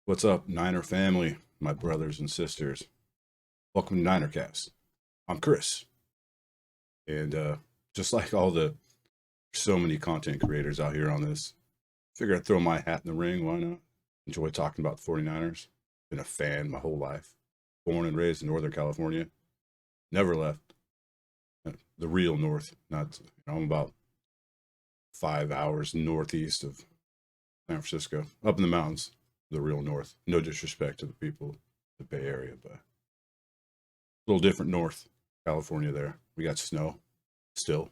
What's up, Niner family, my brothers and sisters? Welcome to NinerCast. I'm Chris, and just like all the so many content creators out here on this, figure I'd throw my hat in the ring. Why not? Enjoy talking about the 49ers. Been a fan my whole life. Born and raised in Northern California. Never left. The real North. Not. I'm about 5 hours northeast of San Francisco, up in the mountains. The real North. No disrespect to the people of the Bay Area, but a little different North California there. We got snow still.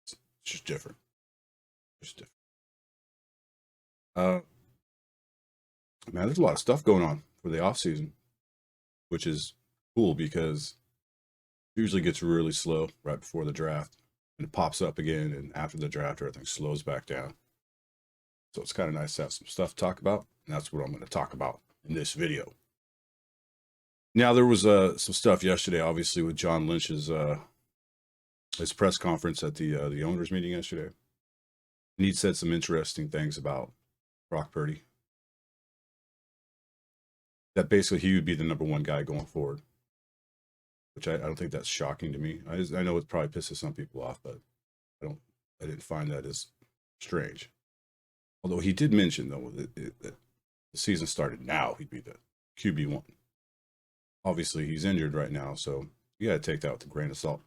It's just different. Just different. Uh, Man, there's a lot of stuff going on for the off season, which is cool because it usually gets really slow right before the draft, and it pops up again, and after the draft, everything slows back down. So it's kind of nice to have some stuff to talk about, and that's what I'm going to talk about in this video. Now, there was some stuff yesterday, obviously, with John Lynch's his press conference at the owners meeting yesterday, and he said some interesting things about Brock Purdy. That basically he would be the number one guy going forward, which I don't think that's shocking to me. I know it probably pisses some people off, but I didn't find that as strange. Although he did mention though that the season started now, he'd be the QB1. Obviously, he's injured right now, so you got to take that with a grain of salt.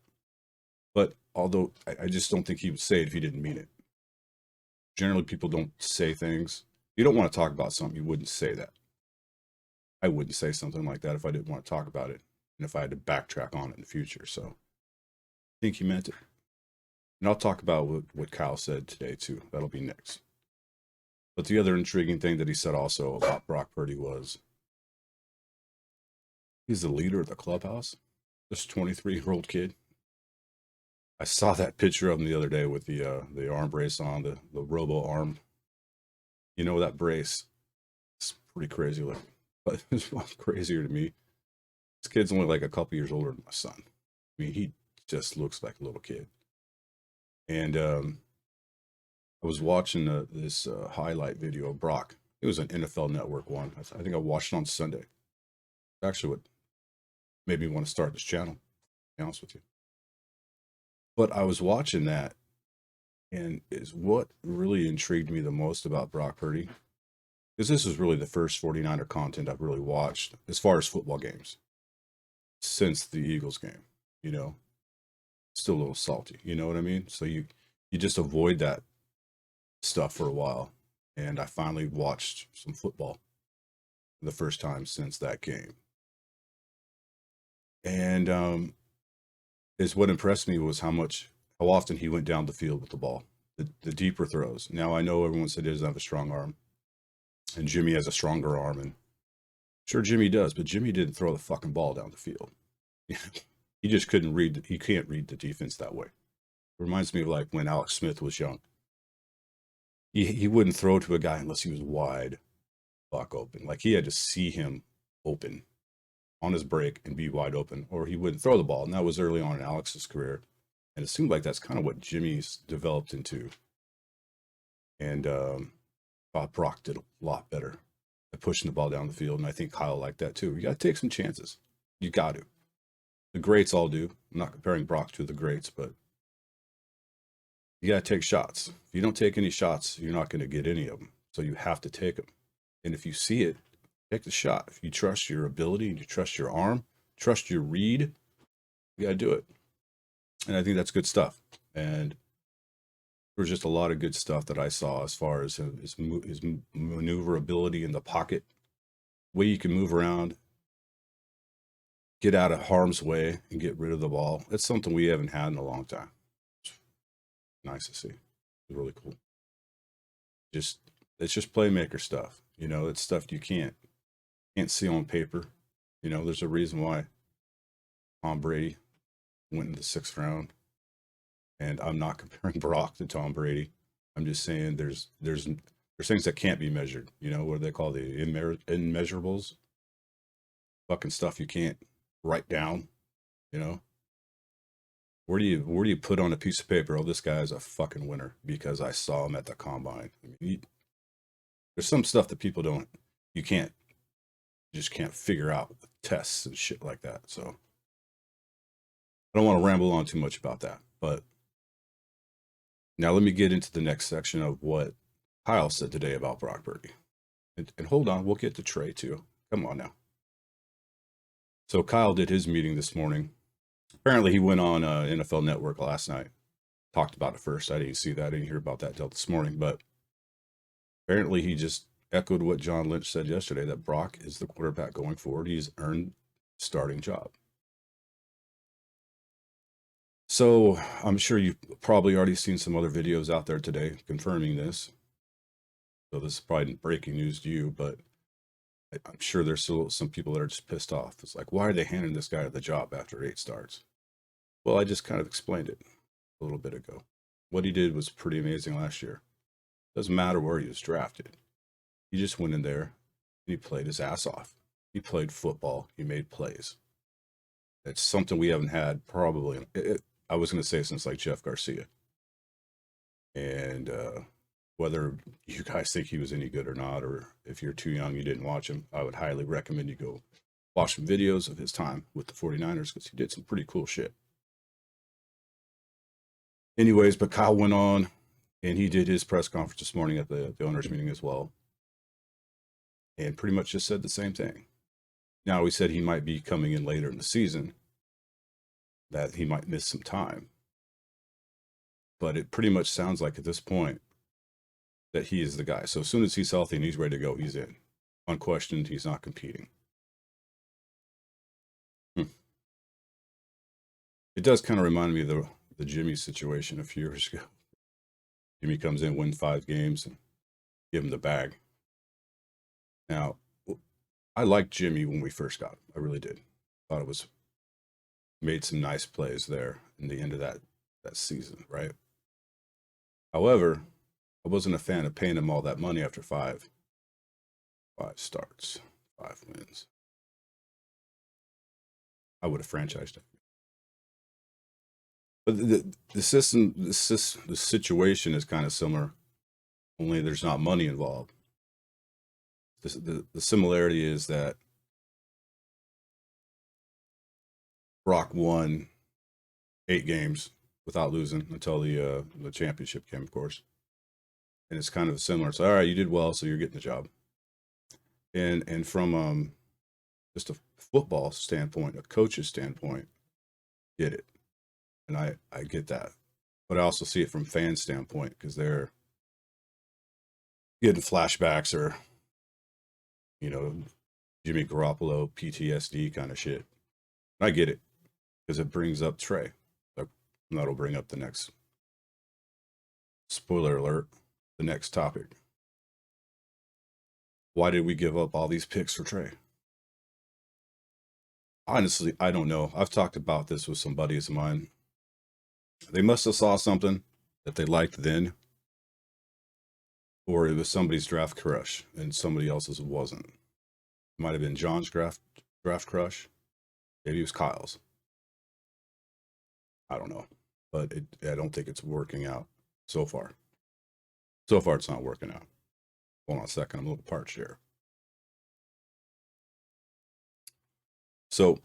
But although I just don't think he would say it if he didn't mean it. Generally, people don't say things. You don't want to talk about something, you wouldn't say that. I wouldn't say something like that if I didn't want to talk about it and if I had to backtrack on it in the future. So I think he meant it. And I'll talk about what Kyle said today, too. That'll be next. But the other intriguing thing that he said also about Brock Purdy was he's the leader of the clubhouse. This 23-year-old kid. I saw that picture of him the other day with the arm brace on, the robo arm. You know, that brace. It's pretty crazy looking. But it's crazier to me. This kid's only like a couple years older than my son. I mean, he just looks like a little kid. And I was watching this highlight video of Brock. It was an NFL Network one. I think I watched it on Sunday. Actually, what made me want to start this channel, to be honest with you. But I was watching that, and is what really intrigued me the most about Brock Purdy, because this is really the first 49er content I've really watched as far as football games since the Eagles game. You know, still a little salty. You know what I mean? So you just avoid that stuff for a while, and I finally watched some football for the first time since that game. And is what impressed me was how often he went down the field with the ball, the deeper throws. Now I know everyone said he doesn't have a strong arm, and Jimmy has a stronger arm, and sure Jimmy does, but Jimmy didn't throw the fucking ball down the field. He just couldn't read. He can't read the defense that way. It reminds me of like when Alex Smith was young. He wouldn't throw to a guy unless he was wide, fuck open. Like he had to see him open on his break and be wide open, or he wouldn't throw the ball. And that was early on in Alex's career. And it seemed like that's kind of what Jimmy's developed into. And thought Brock did a lot better at pushing the ball down the field. And I think Kyle liked that too. You got to take some chances. You got to. The greats all do. I'm not comparing Brock to the greats, but you got to take shots. If you don't take any shots, you're not going to get any of them. So you have to take them. And if you see it, take the shot. If you trust your ability and you trust your arm, trust your read, you got to do it. And I think that's good stuff. And there was just a lot of good stuff that I saw as far as his maneuverability in the pocket, way you can move around, get out of harm's way, and get rid of the ball. It's something we haven't had in a long time. It's nice to see. It's really cool. It's just playmaker stuff. You know, it's stuff you can't see on paper. You know, there's a reason why Tom Brady went in the 6th round. And I'm not comparing Brock to Tom Brady. I'm just saying there's things that can't be measured. You know, what do they call the immeasurables? Fucking stuff you can't write down. You know, where do you put on a piece of paper? Oh, this guy's a fucking winner because I saw him at the combine. I mean, there's some stuff that you can't You just can't figure out the tests and shit like that. So I don't want to ramble on too much about that. But now let me get into the next section of what Kyle said today about Brock Purdy. And hold on, we'll get to Trey too. Come on now. So Kyle did his meeting this morning. Apparently he went on NFL Network last night. Talked about it first. I didn't see that. I didn't hear about that until this morning. But apparently he just echoed what John Lynch said yesterday, that Brock is the quarterback going forward. He's earned starting job. So I'm sure you've probably already seen some other videos out there today confirming this. So this is probably breaking news to you, but I'm sure there's still some people that are just pissed off. It's like, why are they handing this guy the job after 8 starts? Well, I just kind of explained it a little bit ago. What he did was pretty amazing last year. Doesn't matter where he was drafted. He just went in there and he played his ass off. He played football. He made plays. It's something we haven't had probably, I was going to say since like Jeff Garcia. And whether you guys think he was any good or not, or if you're too young, you didn't watch him, I would highly recommend you go watch some videos of his time with the 49ers because he did some pretty cool shit. Anyways, but Kyle went on and he did his press conference this morning at the owners meeting as well. And pretty much just said the same thing. Now, he said he might be coming in later in the season, that he might miss some time. But it pretty much sounds like at this point that he is the guy. So as soon as he's healthy and he's ready to go, he's in. Unquestioned, he's not competing. It does kind of remind me of the Jimmy situation a few years ago. Jimmy comes in, win 5 games, and give him the bag. Now, I liked Jimmy when we first got him. I really did. Thought it was made some nice plays there in the end of that season, right? However, I wasn't a fan of paying him all that money after 5 starts, 5 wins. I would have franchised him. But the situation is kind of similar, only there's not money involved. The similarity is that Brock won 8 games without losing until the championship came, of course. And it's kind of similar. So, all right, you did well, so you're getting the job. And from just a football standpoint, a coach's standpoint, get it. And I get that. But I also see it from fan standpoint because they're getting flashbacks or, Jimmy Garoppolo, PTSD kind of shit. I get it because it brings up Trey. That'll bring up the next, spoiler alert, the next topic. Why did we give up all these picks for Trey? Honestly, I don't know. I've talked about this with some buddies of mine. They must have saw something that they liked then, or it was somebody's draft crush and somebody else's wasn't. It might have been John's draft crush. Maybe it was Kyle's. I don't know, but I don't think it's working out so far. So far, it's not working out. Hold on a second. I'm a little parched here. So,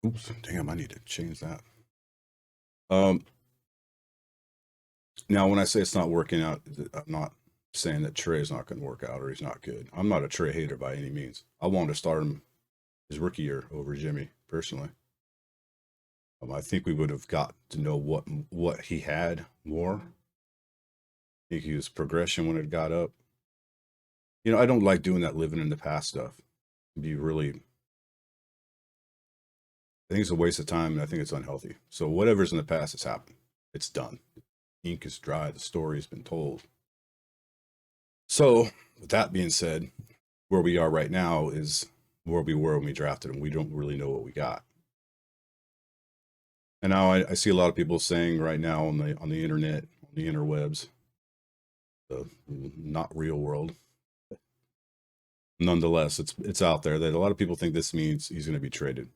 oops, damn, I need to change that. Now, when I say it's not working out, I'm not saying that Trey's not going to work out or he's not good. I'm not a Trey hater by any means. I wanted to start him his rookie year over Jimmy, personally. I think we would have got to know what he had more. I think he was progression when it got up. I don't like doing that living in the past stuff. It'd be really, I think it's a waste of time and I think it's unhealthy. So whatever's in the past has happened. It's done. The ink is dry. The story's been told. So with that being said, where we are right now is where we were when we drafted him. We don't really know what we got. And now I see a lot of people saying right now on the internet, on the interwebs, the not real world. Nonetheless, it's out there that a lot of people think this means he's going to be traded.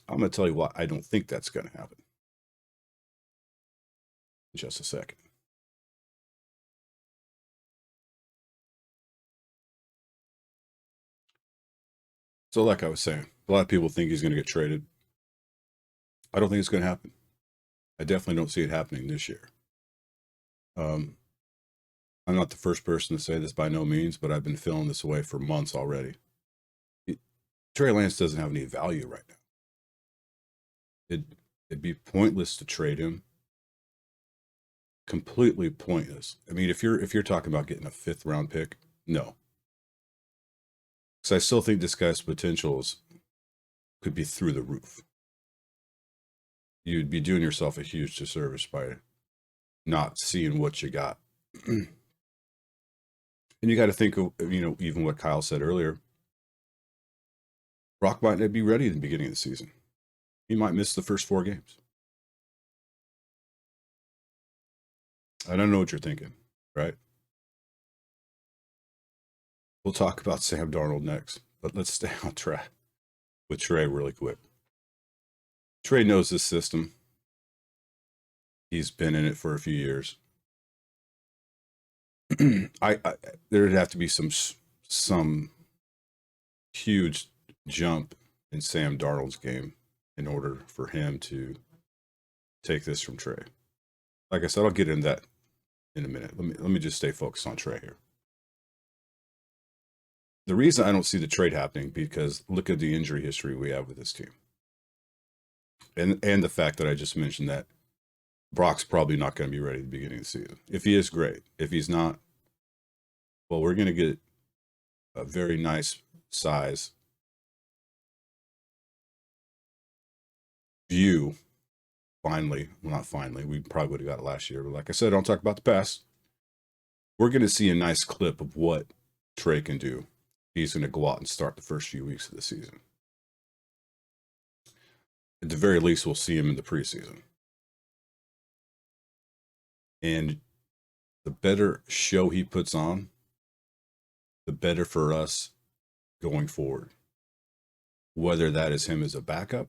I'm going to tell you why I don't think that's going to happen. In just a second. So, like I was saying, a lot of people think he's going to get traded. I don't think it's going to happen. I definitely don't see it happening this year. Um, I'm not the first person to say this by no means, but I've been feeling this way for months already. Trey Lance doesn't have any value right now. It'd be pointless to trade him. Completely pointless. I mean, if you're talking about getting a 5th-round pick, no, because I still think this guy's potentials could be through the roof. You'd be doing yourself a huge disservice by not seeing what you got. And you got to think of, even what Kyle said earlier. Brock might not be ready at the beginning of the season. He might miss the first 4 games. I don't know what you're thinking, right? We'll talk about Sam Darnold next, but let's stay on track with Trey really quick. Trey knows this system. He's been in it for a few years. There'd have to be some huge jump in Sam Darnold's game in order for him to take this from Trey. Like I said, I'll get into that in a minute. Let me just stay focused on Trey here. The reason I don't see the trade happening, because look at the injury history we have with this team. And the fact that I just mentioned that Brock's probably not going to be ready at the beginning of the season. If he is, great. If he's not, well, we're going to get a very nice size view. Finally, well, not finally, we probably would have got it last year, but like I said, don't talk about the past. We're going to see a nice clip of what Trey can do. He's going to go out and start the first few weeks of the season. At the very least, we'll see him in the preseason. And the better show he puts on, the better for us going forward. Whether that is him as a backup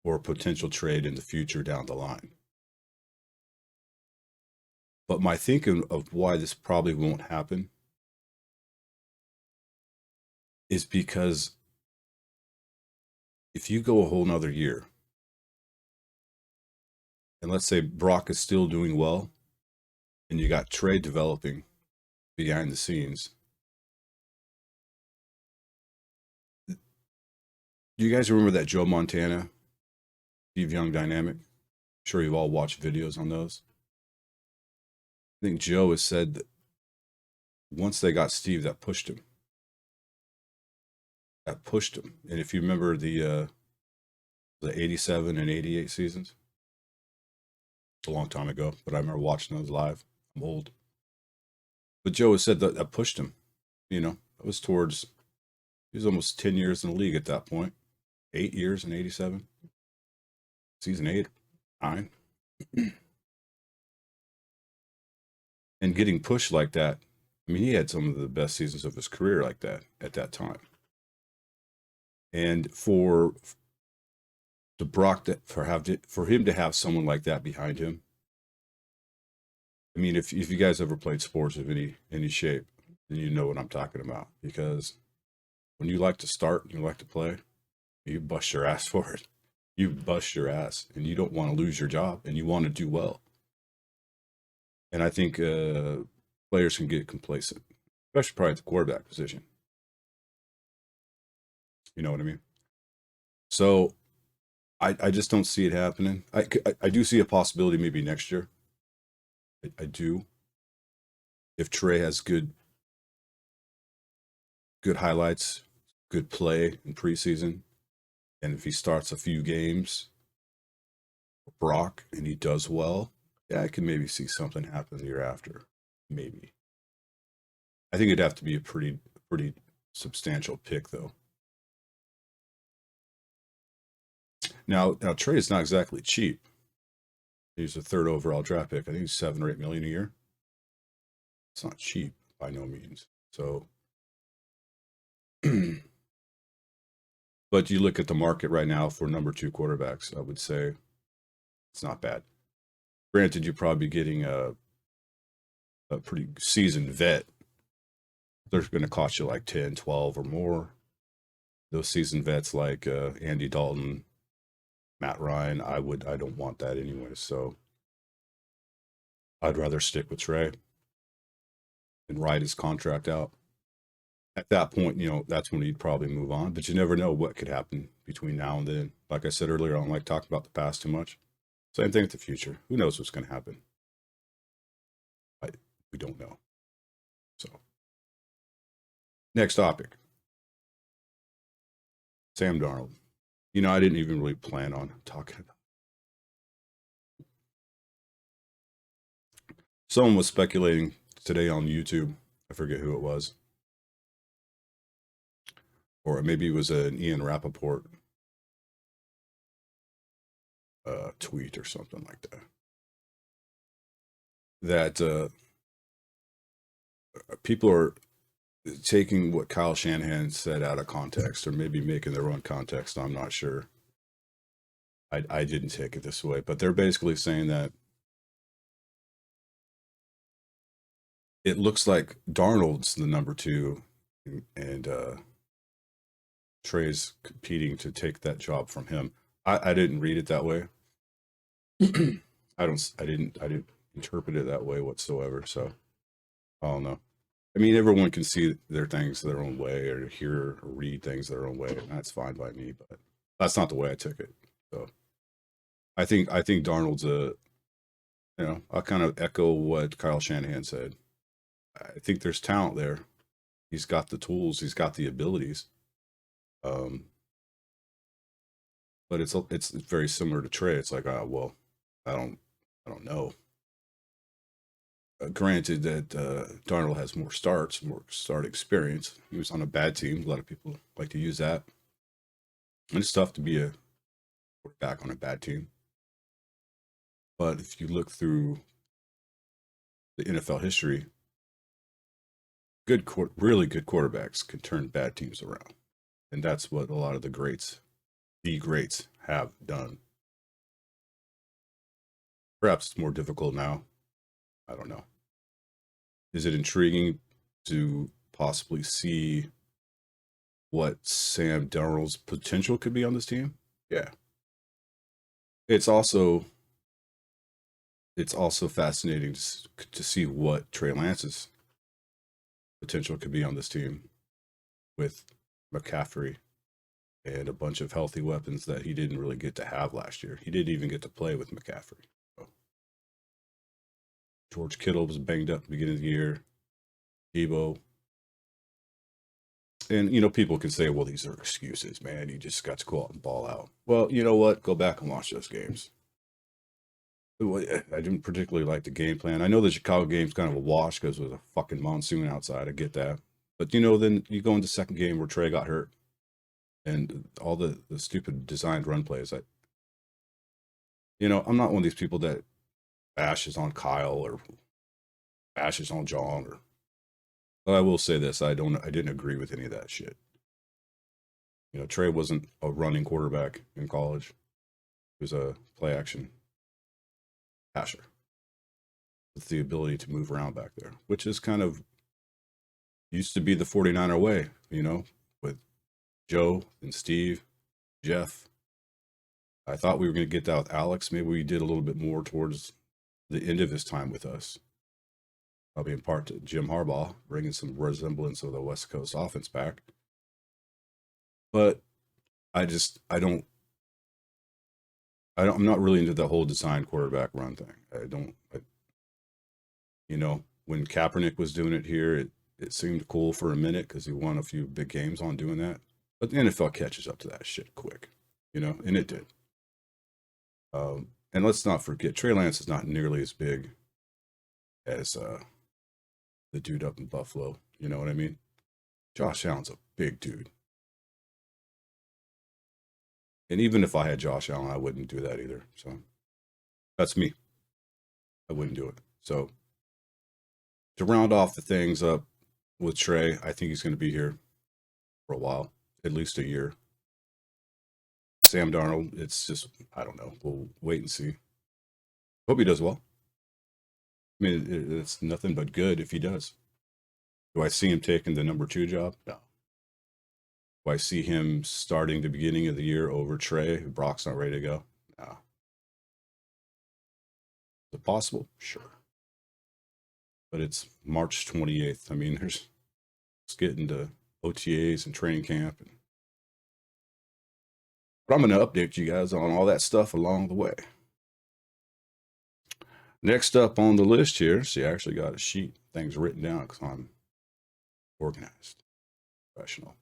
or a potential trade in the future down the line. But my thinking of why this probably won't happen is because if you go a whole nother year, and let's say Brock is still doing well, and you got Trey developing behind the scenes, do you guys remember that Joe Montana, Steve Young dynamic? I'm sure you've all watched videos on those. I think Joe has said that once they got Steve, that pushed him. And if you remember the 87 and 88 seasons, it's a long time ago, but I remember watching those live. I'm old. But Joe has said that pushed him. It was towards, he was almost 10 years in the league at that point. 8 years in 87. Season 8, 9. And getting pushed like that, I mean, he had some of the best seasons of his career like that at that time. And for Brock, for him to have someone like that behind him, I mean, if you guys ever played sports of any shape, then you know what I'm talking about. Because when you like to start and you like to play, you bust your ass for it. You bust your ass, and you don't want to lose your job, and you want to do well. And I think players can get complacent, especially probably at the quarterback position. You know what I mean? So I just don't see it happening. I do see a possibility maybe next year. I do. If Trey has good highlights, good play in preseason, and if he starts a few games, Brock, and he does well, yeah, I can maybe see something happen the year after. Maybe. I think it'd have to be a pretty substantial pick, though. Now Trey is not exactly cheap. He's a 3rd overall draft pick. I think he's $7 or $8 million a year. It's not cheap by no means. So, but you look at the market right now for number 2 quarterbacks, I would say it's not bad. Granted, you're probably getting a pretty seasoned vet. They're going to cost you like 10, 12 or more. those seasoned vets like Andy Dalton, Matt Ryan, I don't want that anyway. So I'd rather stick with Trey and ride his contract out. At that point, that's when he'd probably move on. But you never know what could happen between now and then. Like I said earlier, I don't like talking about the past too much. Same thing with the future. Who knows what's going to happen? We don't know. So, next topic, Sam Darnold. I didn't even really plan on talking about. Someone was speculating today on YouTube. I forget who it was. Or maybe it was an Ian Rappaport tweet or something like that. That people are taking what Kyle Shanahan said out of context, or maybe making their own context. I'm not sure. I didn't take it this way, but they're basically saying that it looks like Darnold's the number 2, and Trey's competing to take that job from him. I didn't read it that way. I didn't interpret it that way whatsoever. So I don't know. I mean, everyone can see their things their own way, or hear or read things their own way, and that's fine by me. But that's not the way I took it. So I think Darnold's I'll kind of echo what Kyle Shanahan said. I think there's talent there. He's got the tools. He's got the abilities. But it's very similar to Trey. It's like, well, I don't know. Granted that Darnold has more start experience. He was on a bad team. A lot of people like to use that. And it's tough to be a quarterback on a bad team. But if you look through the NFL history, really good quarterbacks can turn bad teams around. And that's what a lot of the greats have done. Perhaps it's more difficult now. I don't know. Is it intriguing to possibly see what Sam Darnold's potential could be on this team? Yeah. It's also fascinating to see what Trey Lance's potential could be on this team with McCaffrey and a bunch of healthy weapons that he didn't really get to have last year. He didn't even get to play with McCaffrey. So George Kittle was banged up at the beginning of the year. Debo. And, people can say, well, these are excuses, man. You just got to go out and ball out. Well, you know what? Go back and watch those games. I didn't particularly like the game plan. I know the Chicago game's kind of a wash because it was a fucking monsoon outside. I get that. But, then you go into the second game where Trey got hurt and all the stupid designed run plays. I'm not one of these people that bashes on Kyle or bashes on John. But I will say this: I didn't agree with any of that shit. Trey wasn't a running quarterback in college. He was a play action passer with the ability to move around back there, which is kind of used to be the 49er way, with Joe and Steve, Jeff. I thought we were going to get that with Alex. Maybe we did a little bit more towards the end of his time with us. Probably in part to Jim Harbaugh, bringing some resemblance of the West Coast offense back. But I'm not really into the whole design quarterback run thing. When Kaepernick was doing it here, it seemed cool for a minute because he won a few big games on doing that. But the NFL catches up to that shit quick, and it did. And let's not forget, Trey Lance is not nearly as big as the dude up in Buffalo. You know what I mean? Josh Allen's a big dude. And even if I had Josh Allen, I wouldn't do that either. So that's me. I wouldn't do it. So to round off the things up with Trey, I think he's going to be here for a while, at least a year. Sam Darnold, it's just, I don't know. We'll wait and see. Hope he does well. I mean, it's nothing but good if he does. Do I see him taking the number 2 job? No. Do I see him starting the beginning of the year over Trey? Brock's not ready to go. No. Is it possible? Sure. But it's March 28th. I mean, let's get into OTAs and training camp. But I'm going to update you guys on all that stuff along the way. Next up on the list here, see, I actually got a sheet, things written down because I'm organized, professional.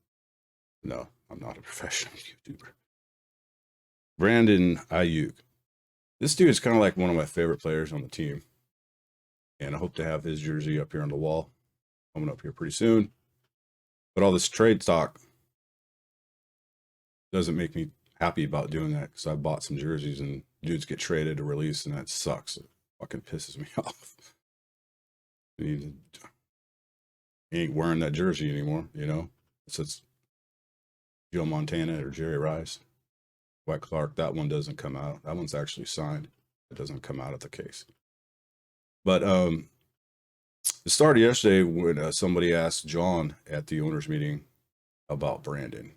No, I'm not a professional YouTuber. Brandon Ayuk. This dude is kind of like one of my favorite players on the team. And I hope to have his jersey up here on the wall coming up here pretty soon. But all this trade talk doesn't make me happy about doing that because I bought some jerseys and dudes get traded or released, and that sucks. It fucking pisses me off. He ain't wearing that jersey anymore, you know? It says Joe Montana or Jerry Rice. White Clark, that one doesn't come out. That one's actually signed. It doesn't come out of the case. But it started yesterday when somebody asked John at the owners meeting about Brandon.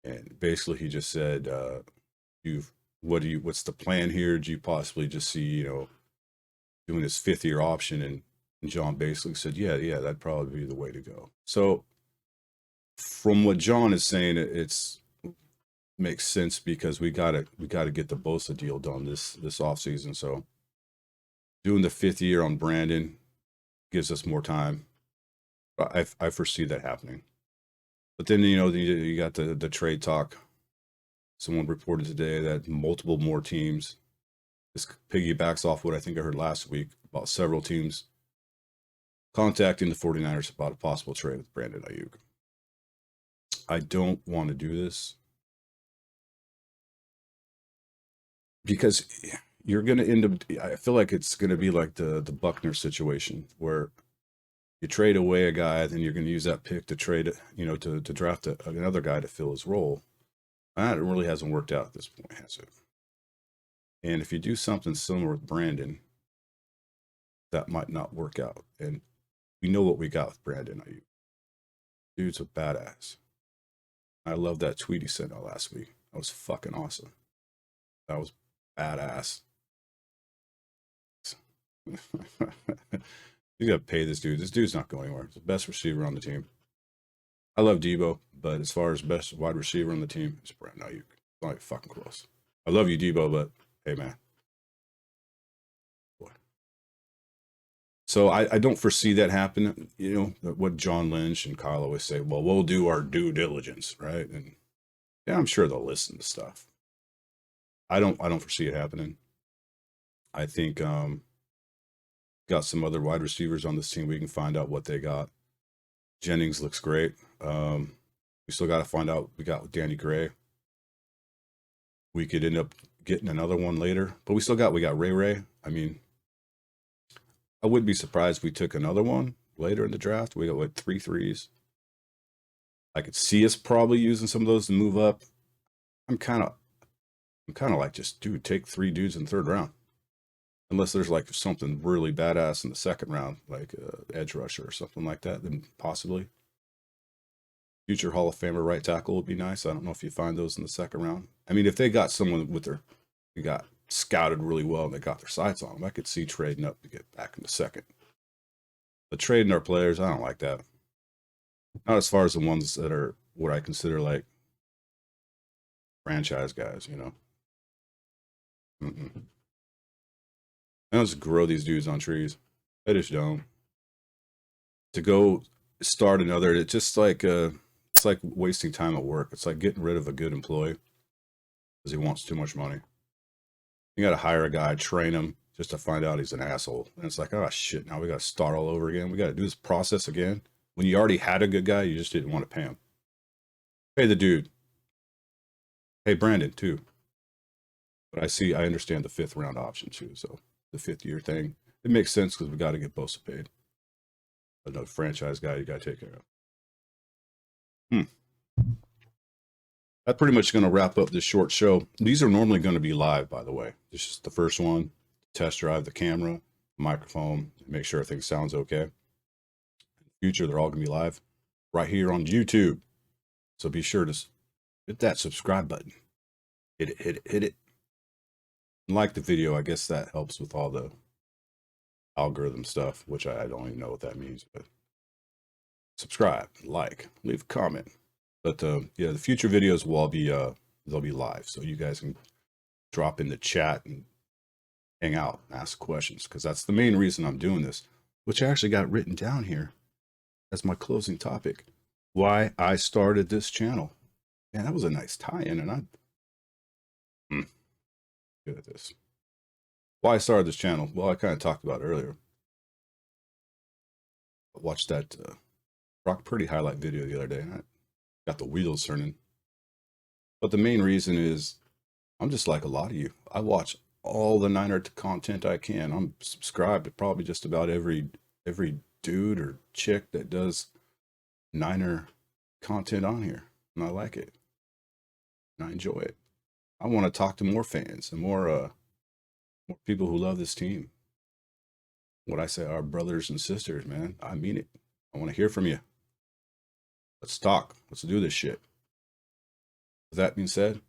And basically he just said, what's the plan here? Do you possibly just see, doing this 5th-year option? And John basically said, yeah, that'd probably be the way to go. So from what John is saying, it's makes sense because we gotta get the Bosa deal done this offseason. So doing the 5th year on Brandon gives us more time. I foresee that happening. But then you got the trade talk. Someone reported today that multiple more teams. This piggybacks off what I think I heard last week about several teams contacting the 49ers about a possible trade with Brandon Ayuk. I don't want to do this because you're going to end up, I feel like it's going to be like the Buckner situation where you trade away a guy, then you're going to use that pick to trade, to draft another guy to fill his role. That really hasn't worked out at this point, has it? And if you do something similar with Brandon, that might not work out. And we know what we got with Brandon Ayuk. Dude's a badass. I love that tweet he sent out last week. That was fucking awesome. That was badass. You got to pay this dude. This dude's not going anywhere. He's the best receiver on the team. I love Debo, but as far as best wide receiver on the team, it's Brandon Ayuk. It's not even fucking close. I love you, Debo, but hey, man. Boy. So I don't foresee that happening. What John Lynch and Kyle always say, well, we'll do our due diligence, right? And yeah, I'm sure they'll listen to stuff. I don't foresee it happening. I think got some other wide receivers on this team. We can find out what they got. Jennings looks great. We still got to find out. We got Danny Gray. We could end up getting another one later, but we got Ray. I mean, I wouldn't be surprised if we took another one later in the draft. We got 3 threes. I could see us probably using some of those to move up. I'm kind of like, just dude, take 3 dudes in the 3rd round. Unless there's like something really badass in the 2nd round, like edge rusher or something like that, then possibly. Future Hall of Famer right tackle would be nice. I don't know if you find those in the 2nd round. I mean, if they got someone who got scouted really well and they got their sights on them, I could see trading up to get back in the 2nd. But trading our players, I don't like that. Not as far as the ones that are what I consider like franchise guys, Mm-mm. I don't just grow these dudes on trees. I just don't. To go start another, it's just like it's like wasting time at work. It's like getting rid of a good employee because he wants too much money. You got to hire a guy, train him just to find out he's an asshole. And it's like, oh shit, now we got to start all over again. We got to do this process again. When you already had a good guy, you just didn't want to pay him. Pay the dude. Pay Brandon too. But I understand the 5th round option too. So the 5th year thing, it makes sense because we got to get Bosa paid. Another franchise guy you got to take care of. That's pretty much going to wrap up this short show. These are normally going to be live, by the way. This is the first one. Test drive the camera, microphone, make sure everything sounds okay. In the future, they're all going to be live right here on YouTube. So be sure to hit that subscribe button. Hit it, hit it, hit it. And like the video. I guess that helps with all the algorithm stuff, which I don't even know what that means, but subscribe, like, leave a comment. But yeah, the future videos will all be they'll be live, so you guys can drop in the chat and hang out, ask questions, because that's the main reason I'm doing this, which I actually got written down here as my closing topic. Why I started this channel. Man, that was a nice tie-in, and I'm good at this. Why I started this channel? Well, I kind of talked about it earlier. I watched that Brock Purdy highlight video the other day, and I got the wheels turning. But the main reason is I'm just like a lot of you. I watch all the Niner content I can. I'm subscribed to probably just about every dude or chick that does Niner content on here, and I like it, and I enjoy it. I want to talk to more fans and more people who love this team. What I say, our brothers and sisters, man. I mean it. I want to hear from you. Let's talk. Let's do this shit. With that being said,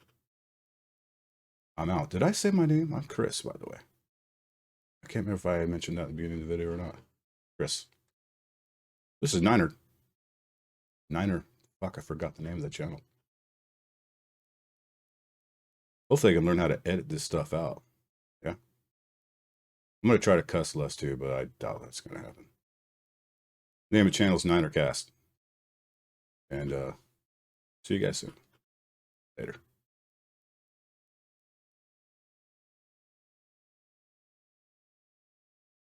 I'm out. Did I say my name? I'm Chris, by the way. I can't remember if I mentioned that at the beginning of the video or not. Chris. This is Niner. Fuck, I forgot the name of the channel. Hopefully I can learn how to edit this stuff out. Yeah. I'm going to try to cuss less too, but I doubt that's going to happen. The name of the channel is NinerCast. And see you guys soon. Later.